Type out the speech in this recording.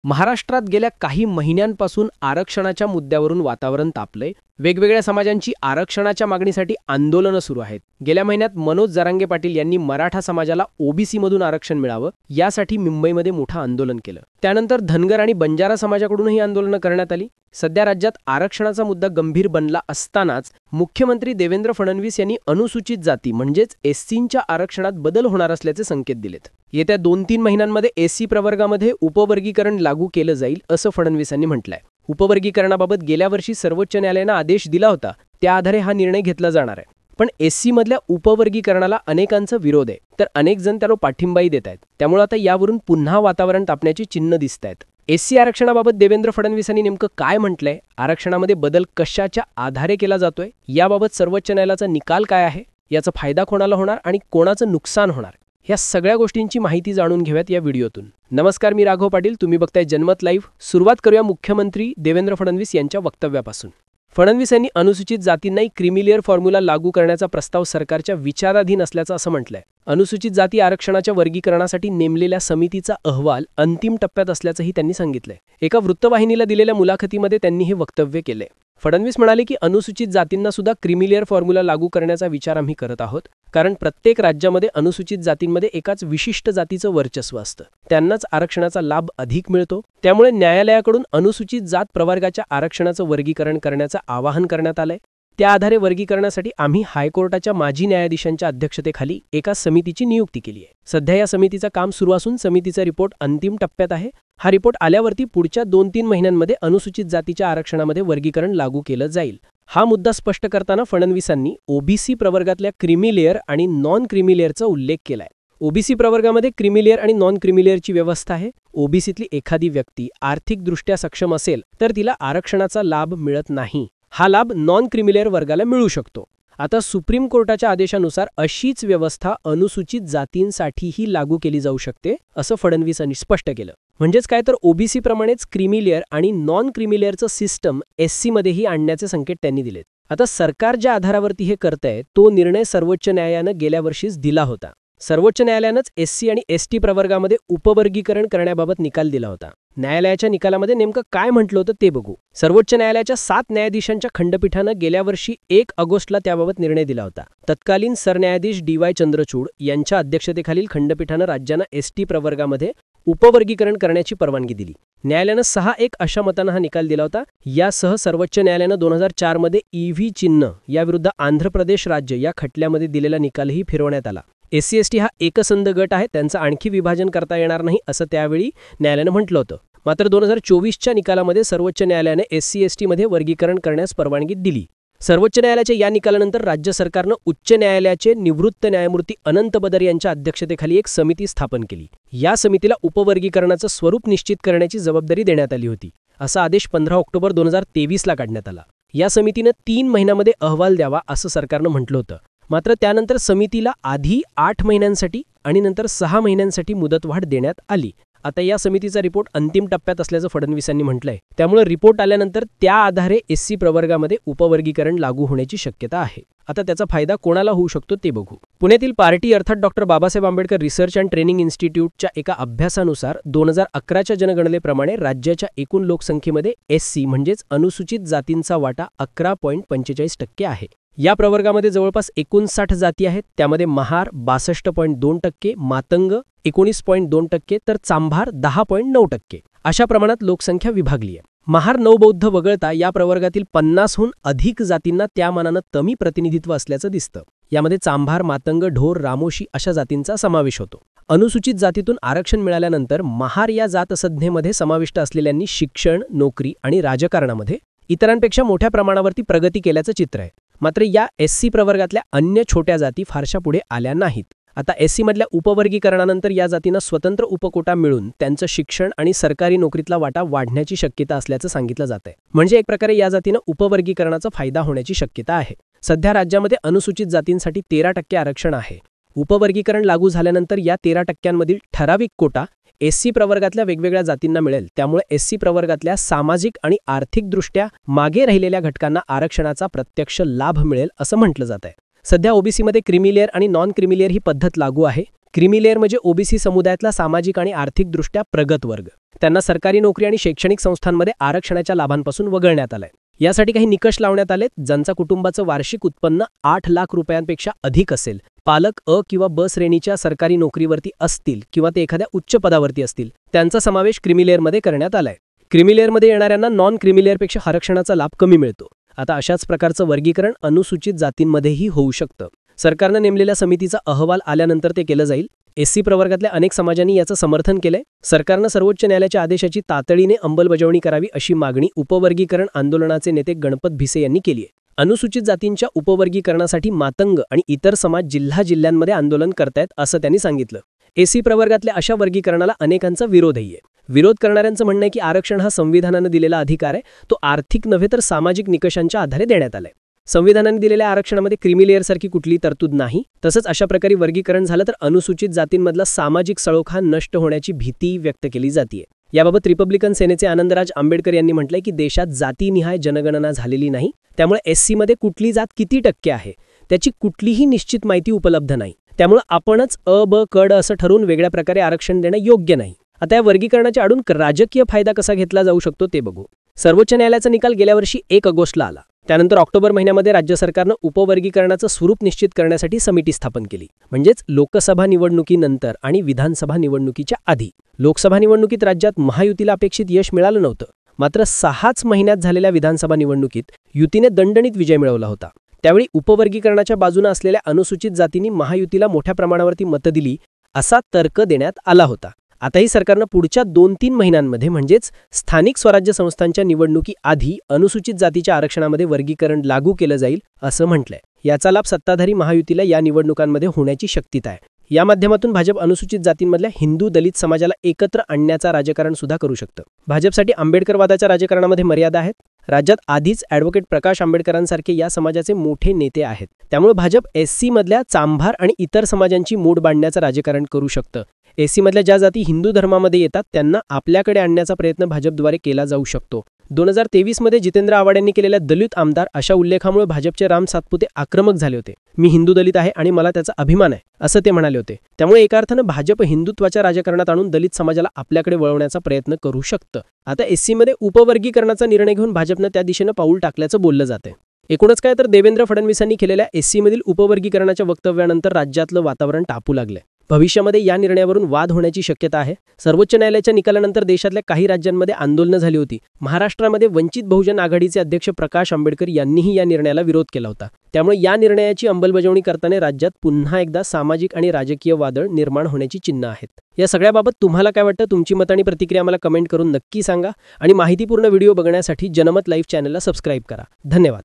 महाराष्ट्रात गेल्या काही महिन्यांपासून आरक्षणाच्या मुद्द्यावरून वातावरण तापलंय। वेगवेगळ्या समाजांची आरक्षणाच्या मागणीसाठी आंदोलनं सुरू आहेत। गेल्या महिन्यात मनोज जरांगे पाटील यांनी मराठा समाजाला ओबीसी मधून आरक्षण मिळावं यासाठी मुंबईमध्ये मोठं आंदोलन केलं। त्यानंतर धनगर आणि बंजारा समाजाकडूनही आंदोलनं करण्यात आली। सध्या राज्यात आरक्षणाचा मुद्दा गंभीर बनला असतानाच मुख्यमंत्री देवेंद्र फडणवीस यांनी अनुसूचित जाती म्हणजेच एससींच्या आरक्षणात बदल होणार असल्याचे संकेत दिलेत। येत्या 2-3 महिन्यांमध्ये एससी प्रवर्गामध्ये उपवर्गीकरण लागू केलं जाईल असं फडणवीसांनी म्हटलंय। उपवर्गीकरणाबाबत गेल्या वर्षी सर्वोच्च न्यायालयाने आदेश दिला होता, त्या आधारे हा निर्णय घेतला जाणार आहे। पण एससी मधल्या उपवर्गीकरणाला अनेकांचा विरोध आहे, तर अनेक जण त्याला पाठिंबाही देत आहेत। त्यामुळे आता यावरून पुन्हा वातावरण तापण्याची चिन्ह दिसत आहेत। एससी आरक्षणाबाबत देवेंद्र फडणवीसांनी नेमकं काय म्हटलंय, आरक्षणामध्ये बदल कशाच्या आधारे केला जातोय, याबाबत सर्वोच्च न्यायालयाचा निकाल काय आहे, याचा फायदा कोणाला होणार आणि कोणाचं नुकसान होणार, या सगळ्या गोष्टींची माहिती जाणून घेऊयात या व्हिडिओतून। नमस्कार, मी राघव पाटील, तुम्ही बघताय जनमत लाईव्ह। सुरुवात करूया मुख्यमंत्री देवेंद्र फडणवीस यांच्या वक्तव्यापासून। फडणवीस यांनी अनुसूचित जातींनाही क्रीमिलेअर फॉर्म्युला लागू करण्याचा प्रस्ताव सरकारच्या विचाराधीन असल्याचं असं म्हटलंय। अनुसूचित जाती आरक्षणाच्या वर्गीकरणासाठी नेमलेल्या समितीचा अहवाल अंतिम टप्प्यात असल्याचंही त्यांनी सांगितलंय। एका वृत्तवाहिनीला दिलेल्या मुलाखतीमध्ये त्यांनी हे वक्तव्य केलंय। फडणवीस म्हणाले की अनुसूचित जातींना सुद्धा क्रीमिलेअर फॉर्म्युला लागू करण्याचा विचार आम्ही करत आहोत, कारण प्रत्येक राज्यामध्ये अनुसूचित जातींमध्ये एकाच विशिष्ट जातीचं वर्चस्व असतं, त्यांनाच आरक्षणाचा लाभ अधिक मिळतो। त्यामुळे न्यायालयाकडून अनुसूचित जात प्रवर्गाच्या आरक्षणाचं वर्गीकरण करण्याचं आवाहन करण्यात आलंय। त्या आधारे वर्गीकरणासाठी आम्ही हायकोर्टाच्या माजी न्यायाधीशांच्या अध्यक्षतेखाली एका समितीची नियुक्ती केली आहे। सध्या या समितीचं काम सुरू असून समितीचा रिपोर्ट अंतिम टप्प्यात आहे। हा रिपोर्ट आल्यावरती पुढच्या 2-3 महिन्यांमध्ये अनुसूचित जातीच्या आरक्षणामध्ये वर्गीकरण लागू केलं जाईल। हा मुद्दा स्पष्ट करताना फडणवीसांनी ओबीसी प्रवर्गातल्या क्रीमिलेअर आणि नॉन क्रीमिलेअरचा उल्लेख केलाय। ओबीसी प्रवर्गामध्ये क्रीमिलेअर आणि नॉन क्रीमिलेअरची व्यवस्था आहे। ओबीसीतली एखादी व्यक्ती आर्थिकदृष्ट्या सक्षम असेल तर तिला आरक्षणाचा लाभ मिळत नाही, हा लाभ नॉन क्रीमिलेअर वर्गाला मिळू शकतो। आता सुप्रीम कोर्टाच्या आदेशानुसार अशीच व्यवस्था अनुसूचित जातींसाठीही लागू केली जाऊ शकते, असं फडणवीसांनी स्पष्ट केलं। म्हणजेच काय तर ओबीसी प्रमाणेच क्रीमिलेअर आणि नॉन क्रीमिलेअरचं सिस्टम एससी मध्येही आणण्याचे संकेत त्यांनी दिलेत। आता सरकार ज्या आधारावरती हे करतंय तो निर्णय सर्वोच्च न्यायालयानं गेल्या वर्षीच दिला होता। सर्वोच्च न्यायालयानंच एससी आणि एसटी प्रवर्गामध्ये उपवर्गीकरण करण्याबाबत निकाल दिला होता। न्यायालयाच्या निकालामध्ये नेमकं काय म्हटलं होतं ते बघू। सर्वोच्च न्यायालयाच्या 7 न्यायाधीशांच्या खंडपीठानं गेल्या वर्षी 1 ऑगस्टला त्याबाबत निर्णय दिला होता। तत्कालीन सरन्यायाधीश DY चंद्रचूड यांच्या अध्यक्षतेखालील खंडपीठानं राज्यांना एसटी प्रवर्गामध्ये उपवर्गीकरण करण्याची परवानगी दिली। न्यायालयानं 6-1 अशा मतानं हा निकाल दिला होता। यासह सर्वोच्च न्यायालयानं 2004 मध्ये EV चिन्ह याविरुद्ध आंध्र प्रदेश राज्य या खटल्यामध्ये दिलेला निकालही फिरवण्यात आला। एससी एसटी हा एकसंध गट आहे, त्यांचं आणखी विभाजन करता येणार नाही असं त्यावेळी न्यायालयानं म्हटलं होतं। मात्र 2024च्या निकालामध्ये सर्वोच्च न्यायालयाने एससी एसटी मध्ये वर्गीकरण करण्यास परवानगी दिली। सर्वोच्च न्यायालयाच्या या निकालानंतर राज्य सरकारनं उच्च न्यायालयाचे निवृत्त न्यायमूर्ती अनंत बदर यांच्या अध्यक्षतेखाली एक समिती स्थापन केली। या समितीला उपवर्गीकरणाचं स्वरूप निश्चित करण्याची जबाबदारी देण्यात आली होती। असा आदेश 15 ऑक्टोबर 2023ला काढण्यात आला। या समितीनं 3 महिन्यांमध्ये अहवाल द्यावा असं सरकारनं म्हटलं होतं। मात्र त्यानंतर समितीला आधी 8 महिन्यांसाठी आणि नंतर 6 महिन्यांसाठी मुदतवाढ देण्यात आली। आता या समितीचा रिपोर्ट अंतिम टप्प्यात असल्याचं फडणवीसांनी म्हटलंय। त्यामुळे रिपोर्ट आल्यानंतर त्या आधारे एससी प्रवर्गामध्ये उपवर्गीकरण लागू होण्याची शक्यता आहे। आता त्याचा फायदा कोणाला होऊ शकतो ते बघू। पुण्यातील पार्टी अर्थात doctor Babasaheb Ambedkar research and training इन्स्टिट्यूटच्या एका अभ्यासानुसार 2011च्या जनगणनेप्रमाणे राज्याच्या एकूण लोकसंख्येमध्ये एससी म्हणजेच अनुसूचित जातींचा वाटा 11.45% आहे। या प्रवर्गामध्ये जवळपास 59 जाती आहेत। त्यामध्ये महार 62.2%, मातंग 19.2%, तर चांभार 10.9%, अशा प्रमाणात लोकसंख्या विभागली आहे। महार नवबौद्ध वगळता या प्रवर्गातील 50हून अधिक जातींना त्या मानानं कमी प्रतिनिधित्व असल्याचं दिसतं। यामध्ये चांभार, मातंग, ढोर, रामोशी अशा जातींचा समावेश होतो। अनुसूचित जातीतून आरक्षण मिळाल्यानंतर महार या जातसंज्ञेमध्ये समाविष्ट असलेल्यांनी शिक्षण, नोकरी आणि राजकारणामध्ये इतरांपेक्षा मोठ्या प्रमाणावरती प्रगती केल्याचं चित्र आहे। मात्र या एससी प्रवर्गातल्या अन्य छोट्या जाती फारशा पुढे आल्या नाहीत। आता एससी मधल्या उपवर्गीकरणानंतर या जातींना स्वतंत्र उपकोटा मिळून त्यांचं शिक्षण आणि सरकारी नोकरीतला वाटा वाढण्याची शक्यता असल्याचं सांगितलं जात आहे। म्हणजे एक प्रकारे या जातींना उपवर्गीकरणाचा फायदा होण्याची शक्यता आहे। सध्या राज्यामध्ये अनुसूचित जातींसाठी 13% आरक्षण आहे। उपवर्गीकरण लागू झाल्यानंतर या 13%मधील ठराविक कोटा एससी प्रवर्गातल्या वेगवेगळ्या जातींना मिळेल। त्यामुळे एससी प्रवर्गातल्या सामाजिक आणि आर्थिकदृष्ट्या मागे राहिलेल्या घटकांना आरक्षणाचा प्रत्यक्ष लाभ मिळेल असं म्हटलं जात आहे। सध्या ओबीसीमध्ये क्रिमिलेअर आणि नॉन क्रिमिलेअर ही पद्धत लागू आहे. क्रिमिलेअर म्हणजे ओबीसी समुदायातला सामाजिक आणि आर्थिकदृष्ट्या प्रगत वर्ग. त्यांना सरकारी नोकरी आणि शैक्षणिक संस्थांमध्ये आरक्षणाच्या लाभांपासून वगळण्यात आलंय. यासाठी काही निकष लावण्यात आलेत. ज्यांचा कुटुंबाचं वार्षिक उत्पन्न 8 लाख रुपयांपेक्षा अधिक असेल, पालक अ किंवा ब श्रेणीच्या सरकारी नोकरीवरती असतील किंवा ते एखाद्या उच्च पदावरती असतील, त्यांचा समावेश क्रिमिलेअरमध्ये करण्यात आलाय. क्रिमिलेअरमध्ये येणाऱ्यांना नॉन क्रिमिलेअरपेक्षा आरक्षणाचा लाभ कमी मिळतो. आता अशाच प्रकारचं वर्गीकरण अनुसूचित जातींमध्येही होऊ शकतं. सरकारनं नेमलेल्या समितीचा अहवाल आल्यानंतर ते केलं जाईल. एससी प्रवर्गातल्या अनेक समाजांनी याचं समर्थन केलंय. सरकारनं सर्वोच्च न्यायालयाच्या आदेशाची तातडीने अंमलबजावणी करावी अशी मागणी उपवर्गीकरण आंदोलनाचे नेते गणपत भिसे यांनी केली आहे. अनुसूचित जातींच्या उपवर्गीकरणासाठी मातंग आणि इतर समाज जिल्ह्यामध्ये आंदोलन करतायत असं त्यांनी सांगितलं. एससी प्रवर्गातल्या अशा वर्गीकरणाला अनेकांचा विरोधही आहे. विरोध करणाऱ्यांचं म्हणणं आहे की आरक्षण हा संविधानानं दिलेला अधिकार आहे. तो आर्थिक नव्हे तर सामाजिक निकषांच्या आधारे देण्यात आलाय. संविधानाने दिलेल्या आरक्षणामध्ये क्रिमिलेअरसारखी कुठलीही तरतूद नाही. तसंच अशा प्रकारे वर्गीकरण झालं तर अनुसूचित जातींमधला सामाजिक सळोखा नष्ट होण्याची भीती व्यक्त केली जाते. याबाबत रिपब्लिकन सेनेचे आनंदराज आंबेडकर यांनी म्हटलंय की देशात जातीनिहाय जनगणना झालेली नाही. त्यामुळे एससीमध्ये कुठली जात किती टक्के आहे त्याची कुठलीही निश्चित माहिती उपलब्ध नाही. त्यामुळे आपणच अ ब कड असं ठरवून वेगळ्या प्रकारे आरक्षण देणं योग्य नाही. आता या वर्गीकरणाच्या आडून राजकीय फायदा कसा घेतला जाऊ शकतो ते बघू. सर्वोच्च न्यायालयाचा निकाल गेल्या वर्षी 1 ऑगस्टला आला. त्यानंतर ऑक्टोबर महिन्यामध्ये राज्य सरकारनं उपवर्गीकरणाचं स्वरूप निश्चित करण्यासाठी समिती स्थापन केली. म्हणजेच लोकसभा निवडणुकीनंतर आणि विधानसभा निवडणुकीच्या आधी. लोकसभा निवडणुकीत राज्यात महायुतीला अपेक्षित यश मिळालं नव्हतं. मात्र 6च महिन्यात झालेल्या विधानसभा निवडणुकीत युतीने दणदणीत विजय मिळवला होता. त्यावेळी उपवर्गीकरणाच्या बाजूने असलेल्या अनुसूचित जातींनी महायुतीला मोठ्या प्रमाणावरती मतं दिली असा तर्क देण्यात आला होता. आताही सरकारनं पुढच्या 2-3 महिन्यांमध्ये म्हणजेच स्थानिक स्वराज्य संस्थांच्या निवडणुकी आधी अनुसूचित जातीच्या आरक्षणामध्ये वर्गीकरण लागू केलं जाईल असं म्हटलंय. याचा लाभ सत्ताधारी महायुतीला या निवडणुकांमध्ये होण्याची शक्यता आहे. या माध्यमातून भाजप अनुसूचित जातींमधल्या हिंदू दलित समाजाला एकत्र आणण्याचा राजकारण सुद्धा करू शकतं. भाजपसाठी आंबेडकरवादाच्या राजकारणामध्ये मर्यादा आहेत. राज्यात आधीच ॲडव्होकेट प्रकाश आंबेडकरांसारखे या समाजाचे मोठे नेते आहेत. त्यामुळे भाजप एससी मधल्या चांभार आणि इतर समाजांची मूड बांधण्याचं राजकारण करू शकतं. एससी मधल्या ज्या जाती हिंदू धर्मामध्ये येतात त्यांना आपल्याकडे आणण्याचा प्रयत्न भाजपद्वारे केला जाऊ शकतो. 2023 मध्ये जितेंद्र आव्हाड यांनी केलेल्या दलित आमदार अशा उल्लेखामुळे भाजपचे राम सातपुते आक्रमक झाले होते. मी हिंदू दलित आहे आणि मला त्याचा अभिमान आहे असं ते म्हणाले होते. त्यामुळे एका अर्थानं भाजप हिंदुत्वाच्या राजकारणात आणून दलित समाजाला आपल्याकडे वळवण्याचा प्रयत्न करू शकतं. आता एससी मध्ये उपवर्गीकरणाचा निर्णय घेऊन भाजपनं त्या दिशेनं पाऊल टाकल्याचं बोललं जाते. एकूणच काय तर देवेंद्र फडणवीसांनी केलेल्या एससी मधील उपवर्गीकरणाच्या वक्तव्यानंतर राज्यातलं वातावरण तापू लागलंय. भविष्यामध्ये या निर्णयावरून वाद होण्याची शक्यता आहे. सर्वोच्च न्यायालयाच्या निकालानंतर देशातल्या काही राज्यांमध्ये आंदोलनं झाली होती. महाराष्ट्रामध्ये वंचित बहुजन आघाडीचे अध्यक्ष प्रकाश आंबेडकर यांनीही या निर्णयाला विरोध केला होता. त्यामुळे या निर्णयाची अंमलबजावणी करताना राज्यात पुन्हा एकदा सामाजिक आणि राजकीय वादळ निर्माण होण्याची चिन्ह आहेत. या सगळ्याबाबत तुम्हाला काय वाटतं? तुमची मत आणि प्रतिक्रिया मला कमेंट करून नक्की सांगा आणि माहितीपूर्ण व्हिडिओ बघण्यासाठी जनमत लाईव्ह चॅनलला सबस्क्राईब करा. धन्यवाद.